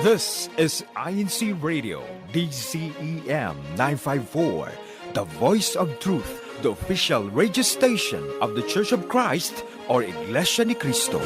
This is INCRadio DCEM 954, the voice of truth, the official radio station of the Church of Christ or Iglesianicristo.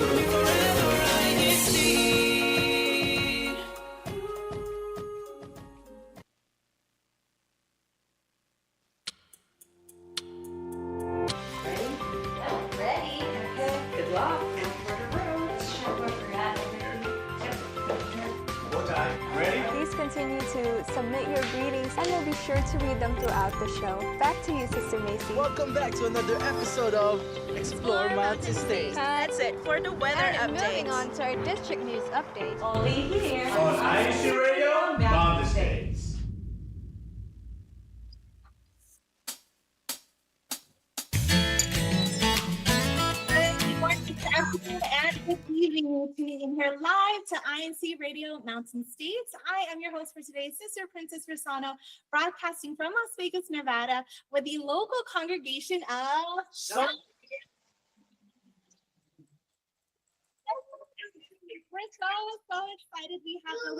To read them throughout the show. Back to you, Sister Macy. Welcome back to another episode of Explore Mountain States. That's it for the weather updates. Moving on to our district news update. Only here on INCRadio Mountain States. Good afternoon and good evening. You're tuning in here live to INCRadio Mountain States. I am your host for today, Sister Princess Rosano, broadcasting from Las Vegas, Nevada, with the local congregation of We're so excited. We have the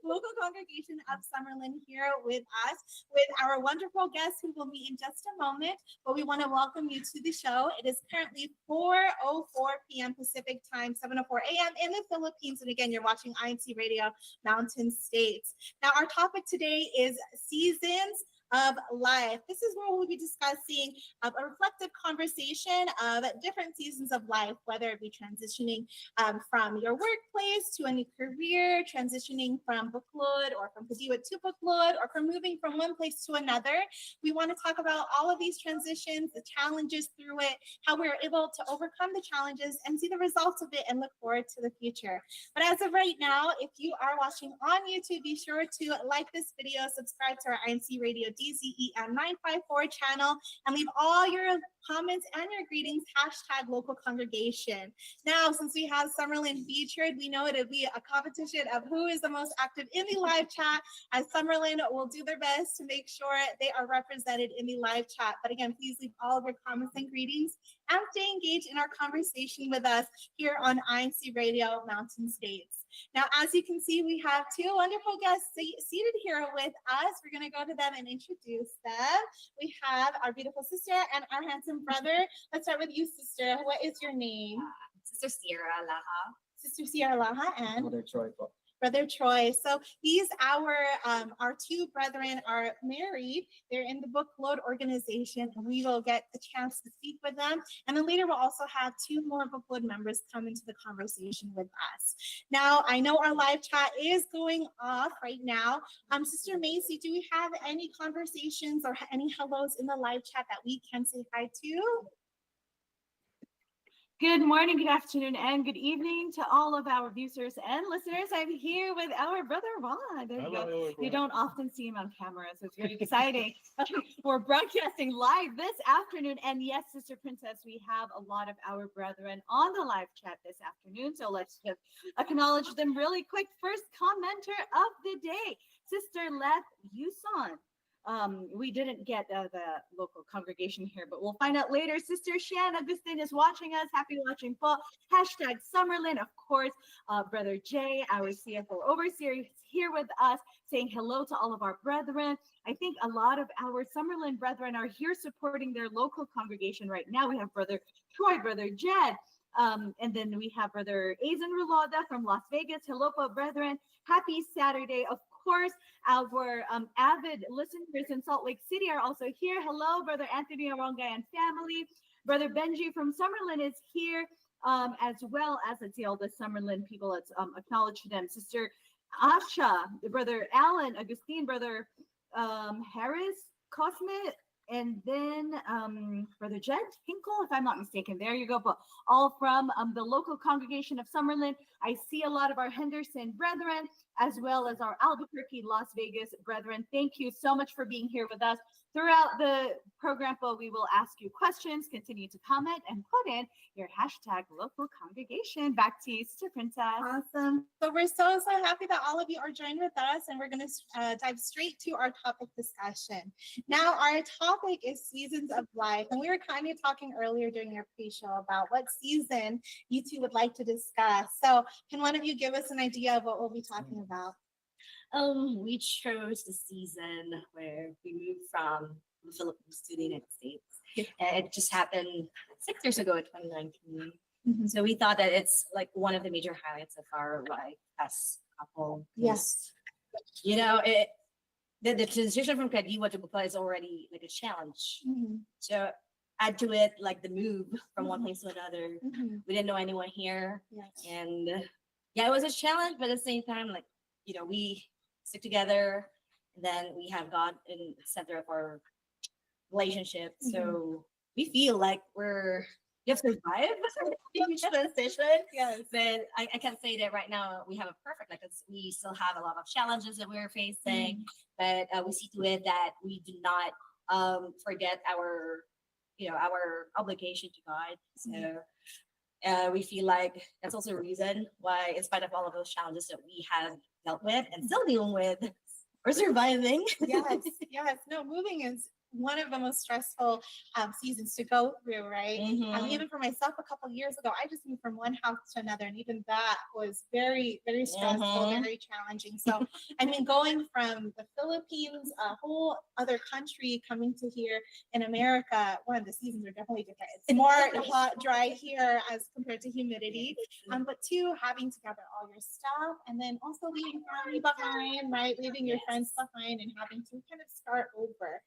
local congregation of Summerlin here with us, with our wonderful guests who will meet in just a moment. But we want to welcome you to the show. It is currently 4:04 p.m. Pacific time, 7:04 a.m. in the Philippines. And again, you're watching INCRadio Mountain States. Now, our topic today is seasons of life. This is where we'll be discussing a reflective conversation of different seasons of life, whether it be transitioning from your workplace to a new career, transitioning from Buklod or from Kadiwat to Buklod, or from moving from one place to another. We want to talk about all of these transitions, the challenges through it, how we're able to overcome the challenges and see the results of it and look forward to the future. But as of right now, if you are watching on YouTube, be sure to like this video, subscribe to our INCRadio DCEM 954 channel, and leave all your comments and your greetings, #local congregation. Now, since we have Summerlin featured, we know it'll be a competition of who is the most active in the live chat, as Summerlin will do their best to make sure they are represented in the live chat. But again, please leave all of your comments and greetings and stay engaged in our conversation with us here on INCRadio Mountain States. Now, as you can see, we have two wonderful guests seated here with us. We're going to go to them and introduce them. We have our beautiful sister and our handsome brother. Let's start with you, sister. What is your name? Sister Sierra Laha. Sister Sierra Laha and Brother Troy. Brother Troy. So these our two brethren are married. They're in the Buklod organization, and we will get the chance to speak with them. And then later we'll also have two more Buklod members come into the conversation with us. Now, I know our live chat is going off right now. Sister Macy, do we have any conversations or any hellos in the live chat that we can say hi to? Good morning, good afternoon, and good evening to all of our viewers and listeners. I'm here with our brother Ron. Hello, you don't often see him on camera, so it's very exciting. We're broadcasting live this afternoon. And yes, Sister Princess, we have a lot of our brethren on the live chat this afternoon. So let's just acknowledge them really quick. First commenter of the day, Sister Leth Yuson. We didn't get the local congregation here, but we'll find out later. Sister Shan Agustin is watching us. Happy watching po. #Summerlin, of course. Brother Jay, our CFO overseer, is here with us, saying hello to all of our brethren. I think a lot of our Summerlin brethren are here supporting their local congregation right now. We have Brother Troy, Brother Jed, and then we have Brother Azen Ruloda from Las Vegas. Hello, po, brethren. Happy Saturday. Of course, our avid listeners in Salt Lake City are also here. Hello, Brother Anthony Arongay and family. Brother Benji from Summerlin is here, as well as, let's see, all the Summerlin people. Let's acknowledge them. Sister Asha, Brother Alan, Augustine, Brother Harris, Cosme, and then Brother Jed Hinkle, if I'm not mistaken. There you go. But all from the local congregation of Summerlin. I see a lot of our Henderson brethren, as well as our Albuquerque, Las Vegas brethren. Thank you so much for being here with us. Throughout the program, we will ask you questions, continue to comment, and put in your hashtag local congregation. Back to you, Sister Princess. Awesome. So we're so happy that all of you are joined with us, and we're going to dive straight to our topic discussion. Now, our topic is seasons of life, and we were kind of talking earlier during our pre-show about what season you two would like to discuss. So can one of you give us an idea of what we'll be talking about? We chose the season where we moved from the Philippines to the United States. And it just happened 6 years ago in 2019. Mhm. So we thought that it's like one of the major highlights of our life as a couple. Yes. You know, the transition from Kadiwa to Bukla is already like a challenge. Mhm. So add to it like the move from one place to another. Mhm. We didn't know anyone here. Yes. And yeah, it was a challenge, but at the same time, like, we stick together, and then we have God in the center of our relationship. So we feel like we have survived each transition. Yes. But I can't say that right now we have a perfect, like, we still have a lot of challenges that we're facing, but we see to it that we do not forget our obligation to God. So we feel like that's also a reason why, in spite of all of those challenges that we have dealt with and still dealing with, we're surviving. Yes. No, moving is one of the most stressful seasons to go through, right? Even for myself, a couple of years ago, I just moved from one house to another, and even that was very, very stressful, very challenging. So, I mean, going from the Philippines, a whole other country, coming to here in America, one, the seasons are definitely different. It's more hot, dry here as compared to humidity. But two, having to gather all your stuff, and then also leaving family behind, right? Leaving your friends behind and having to kind of start over.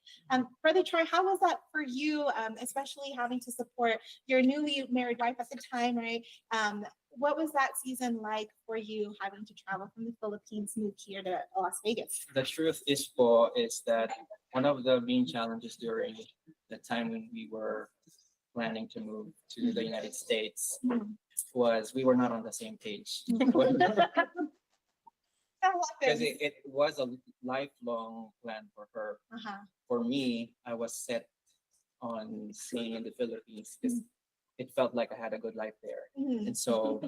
Brother Troy, how was that for you, especially having to support your newly married wife at the time, right? What was that season like for you, having to travel from the Philippines, move here to Las Vegas? The truth is that one of the main challenges during the time when we were planning to move to the United States was we were not on the same page. Because it was a lifelong plan for her. For me, I was set on staying in the Philippines because it felt like I had a good life there. And so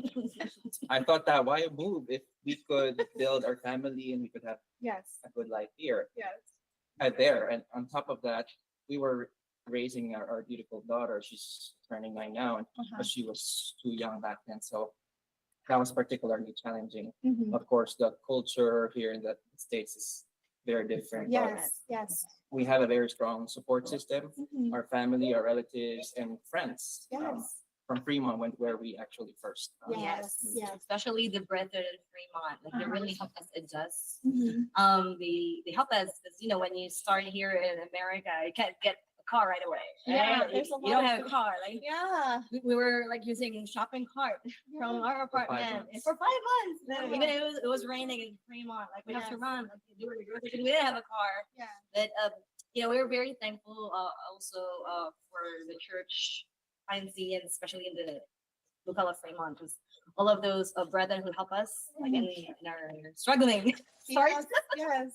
I thought that why move if we could build our family and we could have a good life here. There. And on top of that, we were raising our beautiful daughter. She's turning 9 now, but she was too young back then. So that was particularly challenging. Of course, the culture here in the States is very different. Yes. We have a very strong support system. Our family, our relatives, and friends from Fremont went where we actually first. Yes. Especially the brethren in Fremont, like they really helped us adjust. They help us because when you start here in America, you can't get a car right away. Right? You don't have a car. Like we were like using shopping cart from our apartment for 5 months. Even it was raining in Fremont, like we have to run. Like we didn't have a car. But we were very thankful also for the church, INC, and especially in the local of Fremont, because all of those brethren who help us like in our struggling starts. Yes.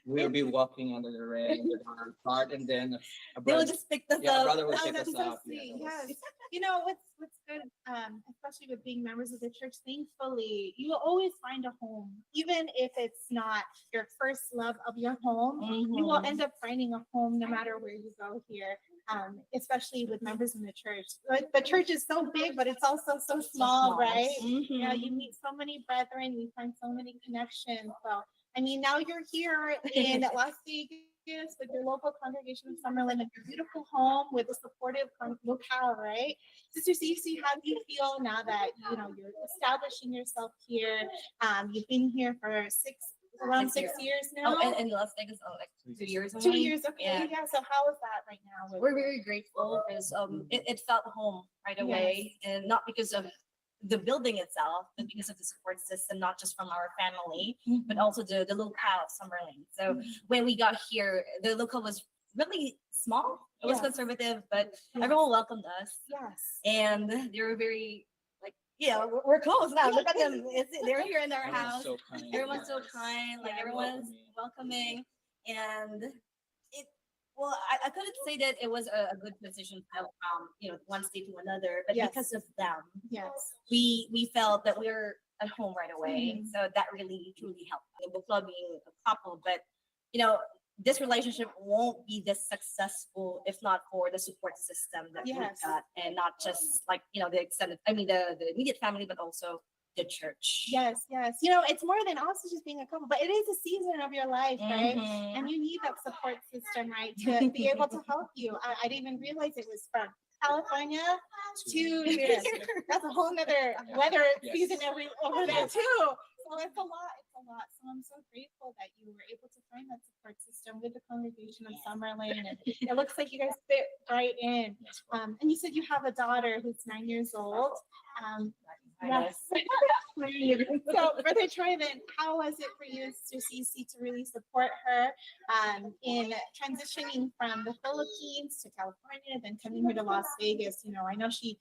We'll be walking under the rain with our cart, and then They will just pick us up. brother will Oh, pick that's us so up. sweet. Yes. What's good, especially with being members of the church, thankfully, you will always find a home. Even if it's not your first love of your home, you will end up finding a home no matter where you go here, especially with members in the church. The church is so big, but it's also so small, right? You meet so many brethren, you find so many connections. So, I mean, now you're here in Las Vegas with your local congregation of Summerlin, and your beautiful home with a supportive locale, right? Sister Cece, how do you feel now that you're establishing yourself here? You've been here for around 6 years now. Oh, and Las Vegas, like 2 years. 2 years, okay. Yeah. So how is that right now? We're very grateful because it felt home right away, and not because of the building itself, but because of the support system, not just from our family, but also the locale of Summerlin. So when we got here, the local was really small. It was conservative, but everyone welcomed us. Yes. And they were very we're close now. Look at them. They're here in our house. So kind. Everyone's so kind. Like everyone's welcoming, and Well, I couldn't say that it was a good transition from one state to another, but Yes. because of them, Yes. we felt that we were at home right away. Mhm. So that really truly helped. The book club being a couple, but this relationship won't be this successful if not for the support system that Yes. we've got, and not just like the extended, I mean the immediate family, but also the church. Yes, yes. It's more than also just being a couple, but it is a season of your life, right? Mhm. And you need that support system, right, to be able to help you. I didn't even realize it was from California to here. That's a whole nother weather season over there Yes. too. So it's a lot. It's a lot. So I'm so grateful that you were able to find that support system with the congregation of Summerlin, and it looks like you guys fit right in. And you said you have a daughter who's 9 years old. Yes. So, Brother Troy, then how was it for you, Sister Cece, to really support her in transitioning from the Philippines to California, then coming here to Las Vegas? I know she,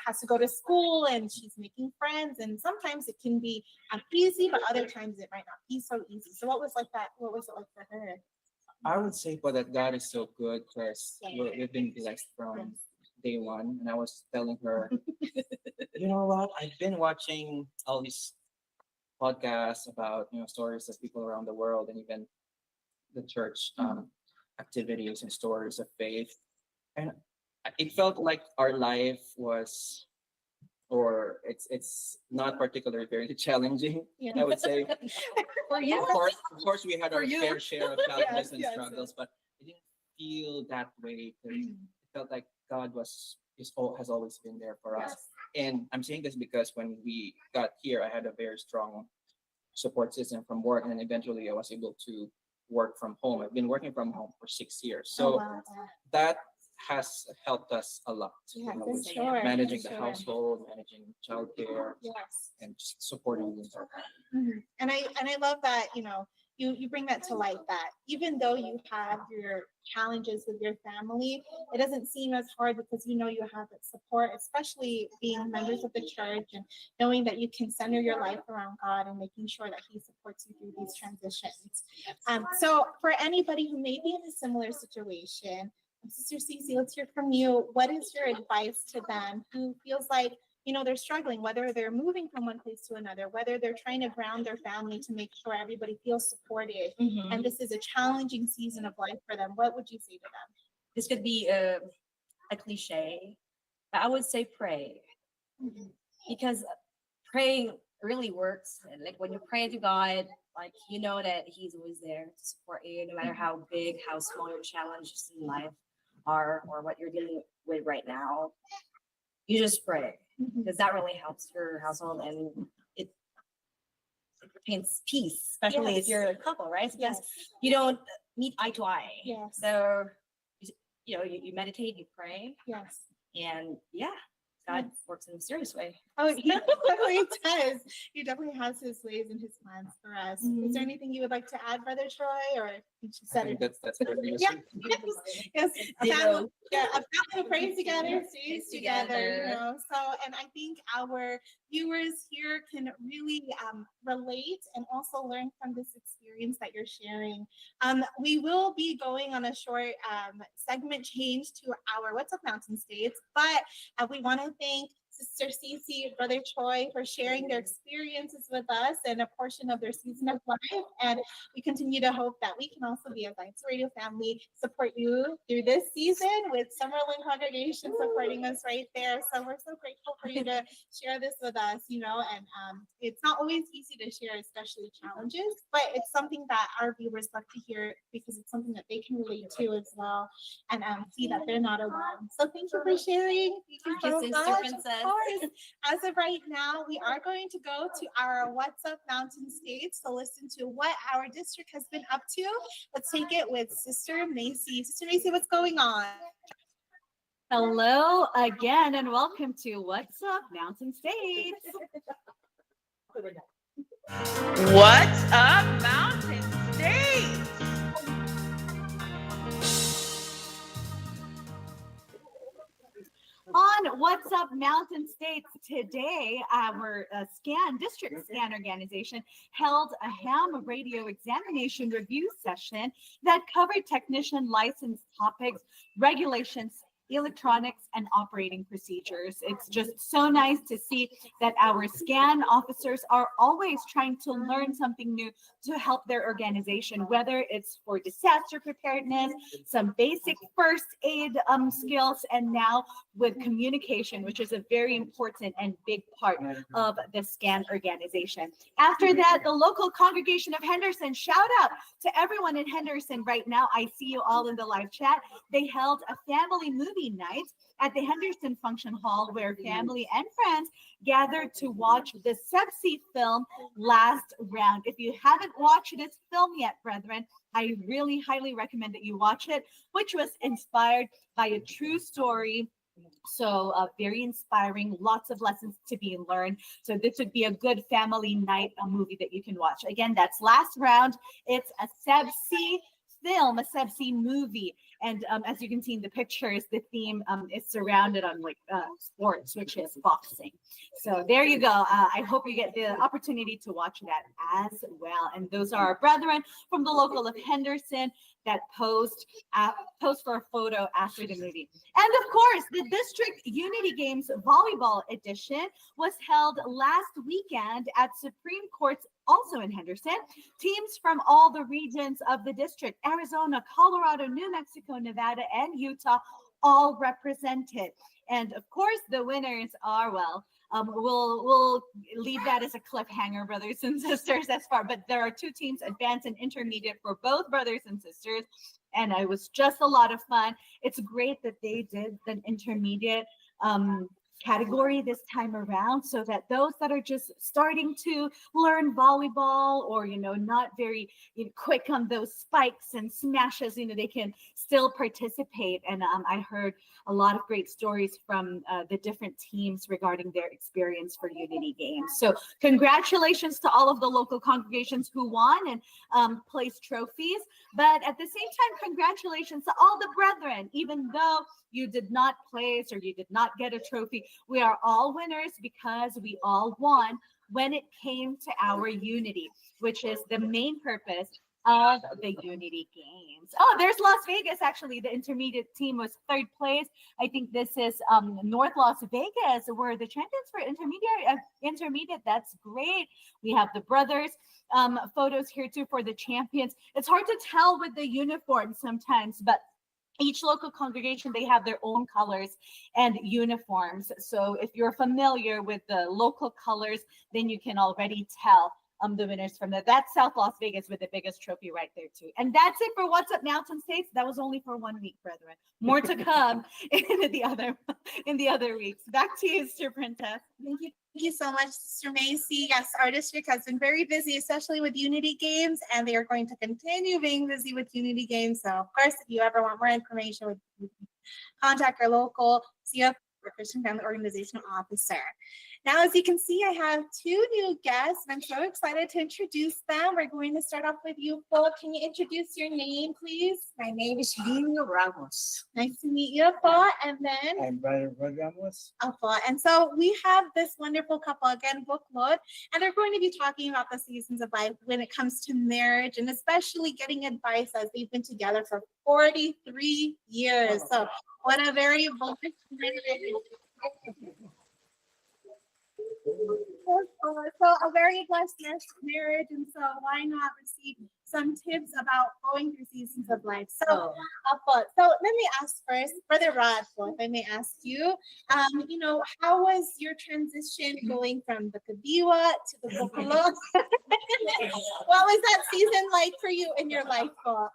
has to go to school and she's making friends, and sometimes it can be easy, but other times it might not be so easy. So, what was like that? What was it like for her? I would say, but that God is so good because we've been blessed from day one. And I was telling her, you know what? I've been watching all these podcasts about stories of people around the world, and even the church activities and stories of faith. And it felt like our life was, or it's not particularly very challenging. I would say. For you, Of course, we had our you. fair share of challenges and yes. struggles, but it didn't feel that way. 'Cause it felt like God has always been there for us. And I'm saying this because when we got here, I had a very strong support system from work, and then eventually I was able to work from home. I've been working from home for 6 years, so wow. that has helped us a lot. Yeah, for with sure, managing for the sure. household, managing childcare, Yes. and just supporting the entire family. Mhm. And I love that, you bring that to light, that even though you have your challenges with your family, it doesn't seem as hard because you have that support, especially being members of the church and knowing that you can center your life around God and making sure that He supports you through these transitions. So for anybody who may be in a similar situation, Sister Cece, let's hear from you. What is your advice to them who feels like they're struggling, whether they're moving from one place to another, whether they're trying to ground their family to make sure everybody feels supported, and this is a challenging season of life for them? What would you say to them? This could be a cliche, but I would say pray, because praying really works. And like when you pray to God, like that He's always there to support you, no matter how big, how small your challenges in life are, or what you're dealing with right now. You just pray, because that really helps your household, and it brings peace, especially if you're a couple, right? Because you don't meet eye to eye. Yes. So you meditate, you pray, Yes. and God works in a mysterious way. Oh, He definitely does. He definitely has His ways and His plans for us. Is there anything you would like to add, Brother Troy, or you just I said think it? that's pretty Yeah. useful. Yes. A Ditto. family who prays together, stays together. Together. So, and I think our viewers here can really relate and also learn from this experience that you're sharing. We will be going on a short segment change to our What's Up Mountain States, but we want to thank Sister Cece, Brother Troy, for sharing their experiences with us and a portion of their season of life. And we continue to hope that we can also be, as INCRadio family, support you through this season with Summerlin congregation supporting us right there. So we're so grateful for you to share this with us, and it's not always easy to share, especially challenges, but it's something that our viewers love to hear because it's something that they can relate to as well, and see that they're not alone. So thank you for sharing. Thank you so Sister much. Princess. Of course. As of right now, we are going to go to our What's Up Mountain States to listen to what our district has been up to. Let's take it with Sister Macy. Sister Macy, what's going on? Hello again, and welcome to What's Up Mountain States. What's up, Mountain States? On What's Up Mountain States today, our district scan organization held a ham radio examination review session that covered technician license topics, regulations, electronics, and operating procedures. It's just so nice to see that our scan officers are always trying to learn something new to help their organization, whether it's for disaster preparedness, some basic first aid skills, and now with communication, which is a very important and big part of the scan organization. After that, the local congregation of Henderson, shout out to everyone in Henderson right now. I see you all in the live chat. They held a family movie night at the Henderson Function Hall where family and friends gathered to watch the Cebsi film Last Round. If you haven't watched this film yet, brethren, I really highly recommend that you watch it, which was inspired by a true story. So very inspiring, lots of lessons to be learned. So this would be a good family night movie that you can watch. Again, that's Last Round. It's a Cebsi film, a Cebsi movie. And as you can see in the pictures, the theme is surrounded on like sports, which is boxing. So there you go. I hope you get the opportunity to watch that as well. And those are our brethren from the local of Henderson that posed for a photo after the movie. And of course, the District Unity Games Volleyball Edition was held last weekend at Supreme Court's also in Henderson. Teams from all the regions of the district, Arizona, Colorado, New Mexico, Nevada, and Utah, all represented. And of course, the winners are, well, we'll leave that as a cliffhanger, brothers and sisters, as far. But there are two teams, advanced and intermediate, for both brothers and sisters. And it was just a lot of fun. It's great that they did the intermediate category this time around, so that those that are just starting to learn volleyball, or not very quick on those spikes and smashes, they can still participate. And I heard a lot of great stories from the different teams regarding their experience for Unity Games. So congratulations to all of the local congregations who won and placed trophies. But at the same time, congratulations to all the brethren, even though you did not place or you did not get a trophy. We are all winners because we all won when it came to our unity, which is the main purpose of the Unity Games. Oh, there's Las Vegas. Actually, the intermediate team was third place. I think this is North Las Vegas, where the champions for intermediate. That's great. We have the brothers photos here too for the champions. It's hard to tell with the uniform sometimes, but each local congregation, they have their own colors and uniforms. So if you're familiar with the local colors, then you can already tell the winners from that. That's South Las Vegas with the biggest trophy right there too. And that's it for What's Up Mountain States. That was only for 1 week, brethren. More to come in the other weeks. Back to you, Sister Princess. Thank you. Thank you so much, Sister Macy. Yes, our district has been very busy, especially with Unity Games, and they are going to continue being busy with Unity Games. So, of course, if you ever want more information, contact our local CF or Christian Family Organization officer. Now, as you can see, I have two new guests, and I'm so excited to introduce them. We're going to start off with you, Paul. Can you introduce your name, please? My name is Lino Ramos. Nice to meet you, Paul. And then I'm Brother Ramos. Paul. And so we have this wonderful couple again, Buklod, and they're going to be talking about the seasons of life when it comes to marriage, and especially getting advice as they've been together for 43 years. So what a very so a very blessed marriage, and so why not receive some tips about going through seasons of life? So, so let me ask first, Brother Rod, if I may ask you, how was your transition going from the Kabiwa to the Bukulo? What was that season like for you in your life, Paul?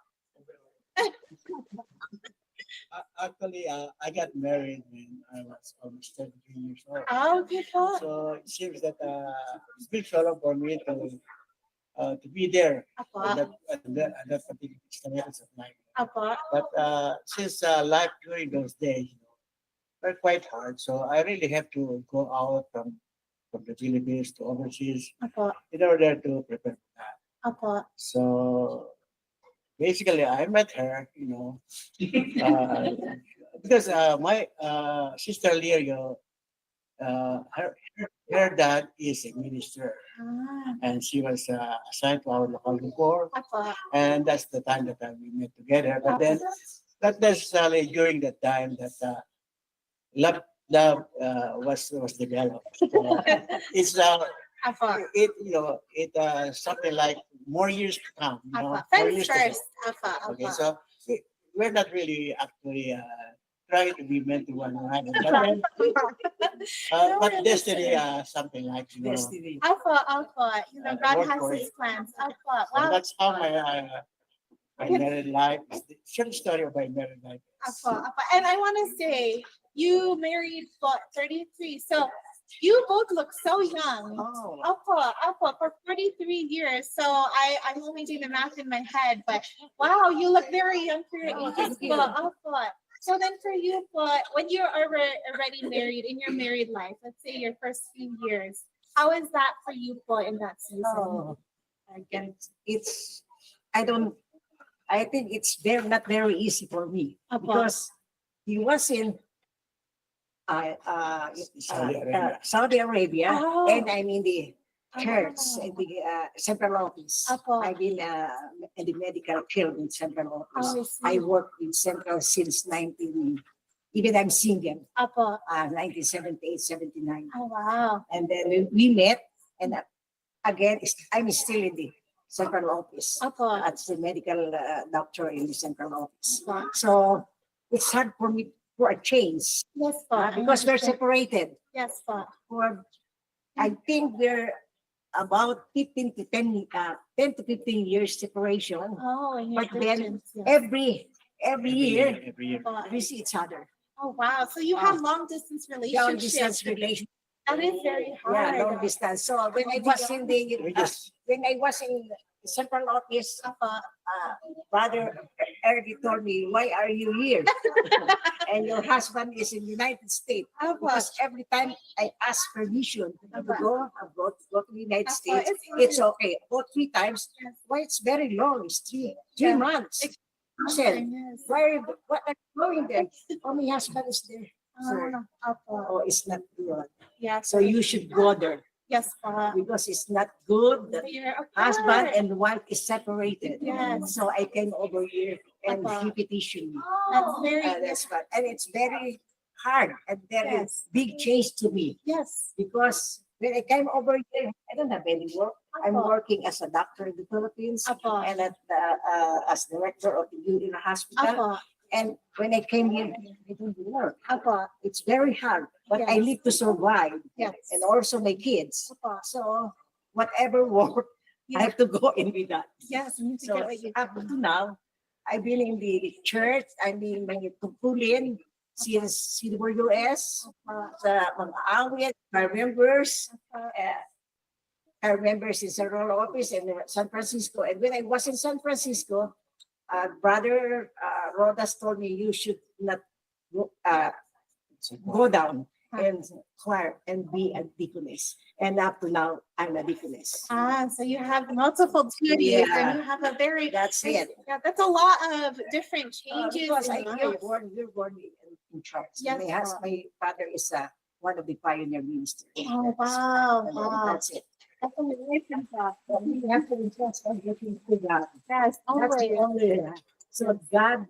Actually, I got married when I was almost 17 years old. Oh, beautiful. So it seems that it's been so long for me to be there at that particular stages of life. But since life during those days, were quite hard, so I really have to go out from the Philippines to overseas in order to prepare for that. So basically, I met her, because my sister Lirio, her dad is a minister, and she was assigned to our local before, and that's the time that we met together. But then, not necessarily during that time that love was developed. So, it's it something like more years to come. More Friends years to come. first. Okay, so we're not really actually trying to be meant to one another, but, then, but destiny, something like Destiny. Alpha. God work has for His it. plans. Alpha. So Wow. that's how my married life. Is the short story of my married life. Alpha. And I want to say, you married for 33. So you both look so young. Oh. Alpha for 43 years. So I'm only doing the math in my head, but wow, you look very young for your age. Alpha. So then for you, but when you're already married in your married life, let's say your first few years, how is that for you, Paul, in that season? Oh, again, I think it's not very easy for me because he was in Saudi Arabia, and I'm in the church in the central office. I've been in the medical field in central office. I worked in central since even I'm single, 1978, 79. Oh, wow. And then we met, and again, I'm still in the central office as the medical doctor in the central office. So it's hard for me for a change. Yes, because we're separated. Yes, I think we're about 10 to 15 years separation. But then every year we see each other. Oh, wow. So you have long distance relationships. Long distance relationship. That is very hard. Yeah, long distance. So when I was in the central office, Father early told me, "Why are you here?" And your husband is in the United States. Because every time I ask permission to go to the United States, it's okay. About 3 times. Why it's very long? It's three months. I said, what are you going there? Oh, my husband is there. So, it's not good. Yeah. So you should go there. Yes, because it's not good that husband and wife is separated. Yes. So I came over here and he petitioned me. That's fun. And it's very hard and very big change to me. Yes. Because when I came over here, I don't have any work. I'm working as a doctor in the Philippines and as director of the Union Hospital. And when I came here, I don't work. It's very hard, but I need to survive. Yes. And also my kids. So whatever work, I have to go in with that. Yes. So up to now, I've been in the church. I've been in Tupulin since CWS, sa mga awit, our members in several office in San Francisco. And when I was in San Francisco, Brother Rodas told me you should not go down and choir and be a deaconess. And up to now, I'm a deaconess. So you have multiple duties and you have a very... That's it. Yeah, that's a lot of different changes. Because in we're born in church. Yes, my father is one of the pioneer ministers. Oh, wow. That's it. That's amazing. We have to entrust everything to God. Yes, That's the only. So God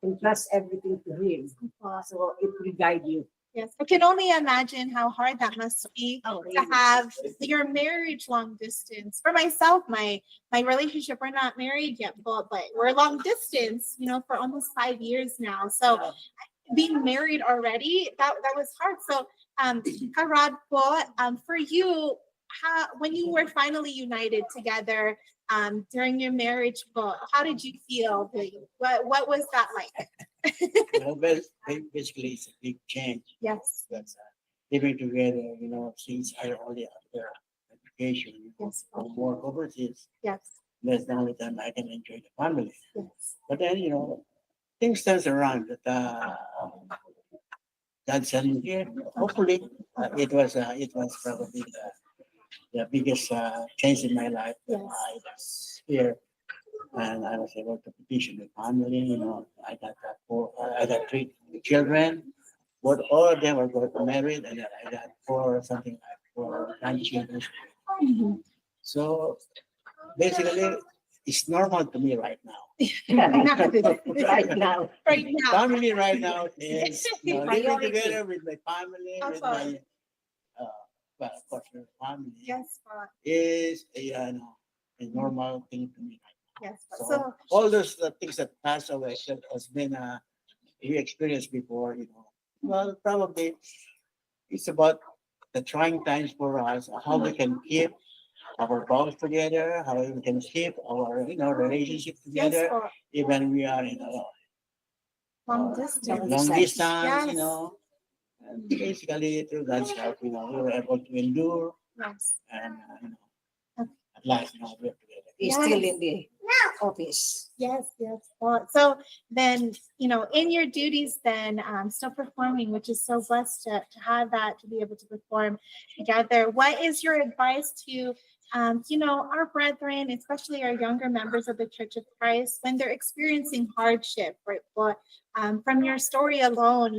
entrusts everything to Him. So it will guide you. Yes, I can only imagine how hard that must be to have your marriage long distance. For myself, my relationship, we're not married yet, but we're long distance, for almost 5 years now. So being married already, that was hard. So, Karad po, for you, when you were finally united together during your marriage, how did you feel? What was that like? Well, basically, it's a big change. Yes. That's living together, since I already after education, for work overseas. Yes. That's the only time I can enjoy the family. Yes. But then, things turns around that God sent me here. Hopefully, it was probably the biggest change in my life. Yes. I was here and I was able to petition the family. I got three children. But all of them are got married, and I got four grandchildren. So basically, it's normal to me right now. Right now. Right now. Family right now is living Priority. together with my family, with my well, of course, my family Yes, God. is a normal thing to me. Yes, God. So, So, all those things that pass away that has been you experienced before, well, probably it's about the trying times for us, how we can keep our bonds together, how we can keep our relationship yes, together, God. even we are in Long distance. long distance, Yes. and basically through God's help, we were able to endure, Yes. and at last, we're together. He's Yes. still in the office. Yes, yes. Well, so then, in your duties, then still performing, which is so blessed to have that, to be able to perform together. What is your advice to, our brethren, especially our younger members of the Church of Christ, when they're experiencing hardship, right? But from your story alone,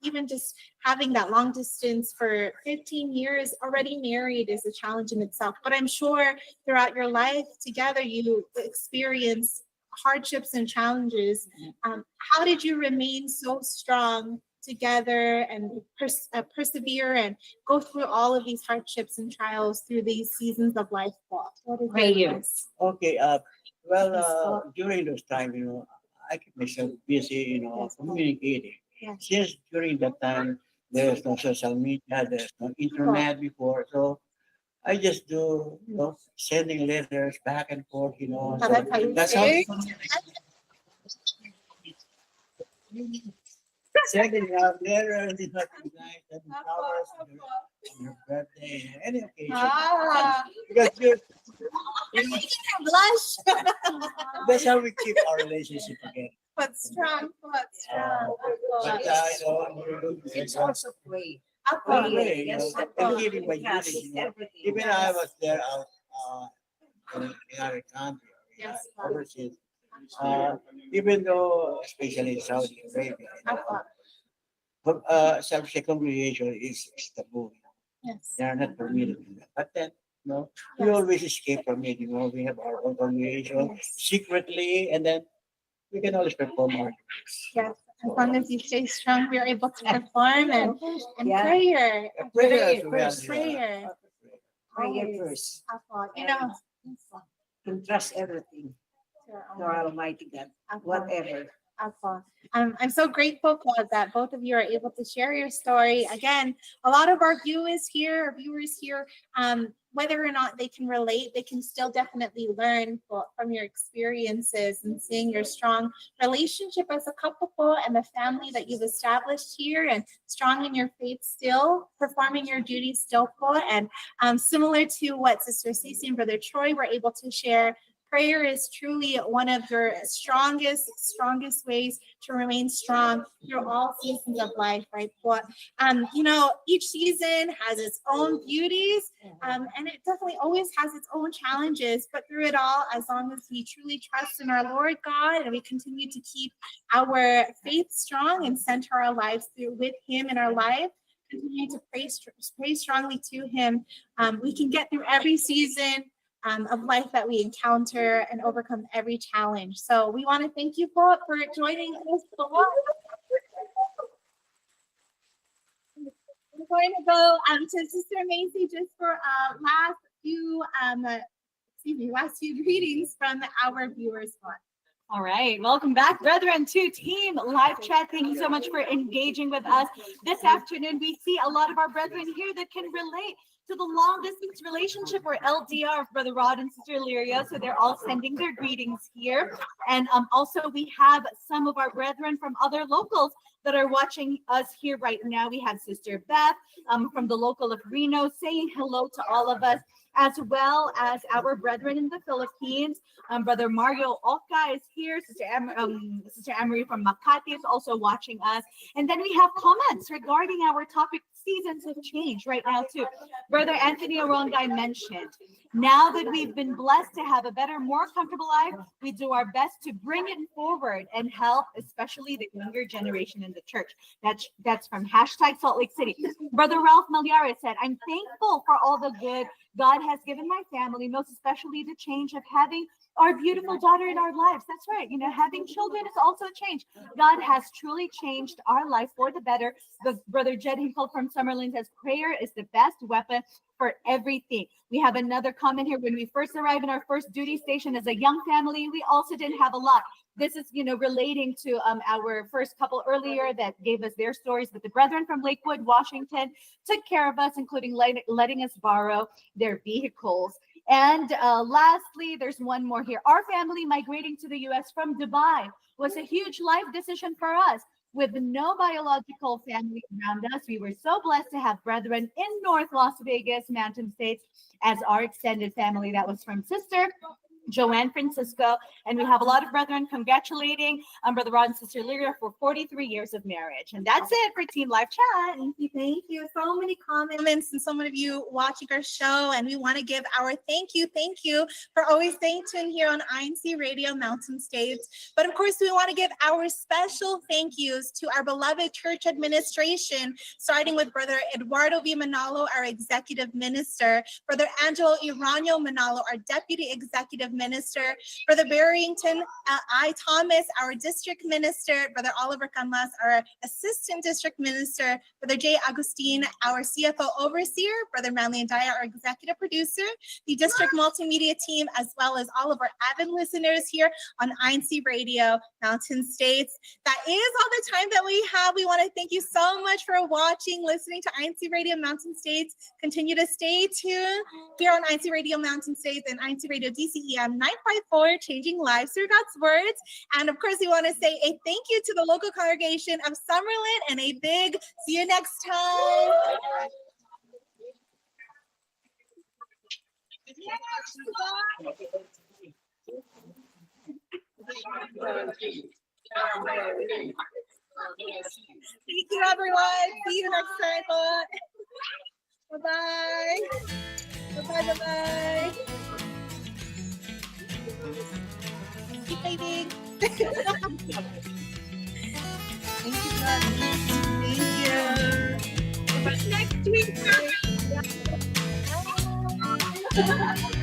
even just having that long distance for 15 years, already married, is a challenge in itself. But I'm sure throughout your life together, you experience hardships and challenges. How did you remain so strong together and persevere and go through all of these hardships and trials through these seasons of life, Paul? What is your Prayer. advice? Okay. During those time, I keep myself busy, Yes. communicating. Yes. Since during that time, there's no social media, there's no internet before, so I just do, sending letters back and forth, Oh, So that's how you that's say? sending out letters, sending flowers on your birthday, any occasion. Because Blush. that's how we keep our relationship together. But strong. But It's also pray. Pray, Yes, and giving my yes, duties, everything. even I was there out in other country, Yes. overseas. Even though, especially in Saudi Arabia, self-circumcision is taboo. Yes. They are not permitted to do that. But then, we always escape from it. We have our own congregation Yes. secretly, and then we can always perform our duties. Yes. As long as you stay strong, we're able to perform and Yeah. prayer. Prayer, First, Prayer. prayer first. You Can trust everything to our Almighty God, whatever. I'm so grateful, Claude, that both of you are able to share your story. Again, a lot of our viewers here, whether or not they can relate, they can still definitely learn from your experiences and seeing your strong relationship as a couple and the family that you've established here, and strong in your faith still, performing your duties still, Paul. And similar to what Sister Cece and Brother Troy were able to share, prayer is truly one of your strongest ways to remain strong through all seasons of life, right? But, each season has its own beauties, and it definitely always has its own challenges. But through it all, as long as we truly trust in our Lord God and we continue to keep our faith strong and center our lives with Him in our life, continue to pray strongly to Him, we can get through every season of life that we encounter and overcome every challenge. So we want to thank you, Paul, for joining us. We're going to go to Sister Macy just for last few greetings from our viewers. All right. Welcome back, brethren, to Team Live Chat. Thank you so much for engaging with us this afternoon. We see a lot of our brethren here that can relate to the long distance relationship, or LDR, of Brother Rod and Sister Lyria. So they're all sending their greetings here. And also we have some of our brethren from other locals that are watching us here right now. We have Sister Beth from the local of Reno saying hello to all of us, as well as our brethren in the Philippines. Brother Mario Oka is here. Sister Amory from Makati is also watching us. And then we have comments regarding our topic this seasons of change right now too. Brother Anthony Orongay mentioned, now that we've been blessed to have a better, more comfortable life, we do our best to bring it forward and help, especially the younger generation in the church. That's from hashtag Salt Lake City. Brother Ralph Malyara said, I'm thankful for all the good God has given my family, most especially the change of having our beautiful daughter in our lives. That's right. Having children is also a change. God has truly changed our life for the better. The Brother Jed Hinkle from Summerlin says, prayer is the best weapon for everything. We have another comment here. When we first arrived in our first duty station as a young family, we also didn't have a lot. This is, relating to our first couple earlier that gave us their stories, but the brethren from Lakewood, Washington, took care of us, including letting us borrow their vehicles. And lastly, there's one more here. Our family migrating to the U.S. from Dubai was a huge life decision for us. With no biological family around us, we were so blessed to have brethren in North Las Vegas, Mountain States, as our extended family. That was from Sister Joanne Francisco. And we have a lot of brethren congratulating Brother Rod and Sister Lyria for 43 years of marriage. And that's it for Team Live Chat. Thank you. Thank you. So many comments and so many of you watching our show. And we want to give our thank you for always staying tuned here on INCRadio Mountain States. But of course, we want to give our special thank yous to our beloved church administration, starting with Brother Eduardo V. Manalo, our executive minister, Brother Angelo Iranio Manalo, our deputy executive minister, Brother Barrington I. Thomas, our district minister, Brother Oliver Canlas, our assistant district minister, Brother J. Agustin, our CFO overseer, Brother Manly and Daya, our executive producer, the district multimedia team, as well as all of our avid listeners here on INCRadio Mountain States. That is all the time that we have. We want to thank you so much for watching, listening to INCRadio Mountain States. Continue to stay tuned here on INCRadio Mountain States and INCRadio DCEM 954, changing lives through God's words. And of course, we want to say a thank you to the local congregation of Summerlin and a big see you next time. Thank you, everyone. See you next time. Bye-bye. Bye-bye. Keep waving. Thank you, guys. Thank you. Next week.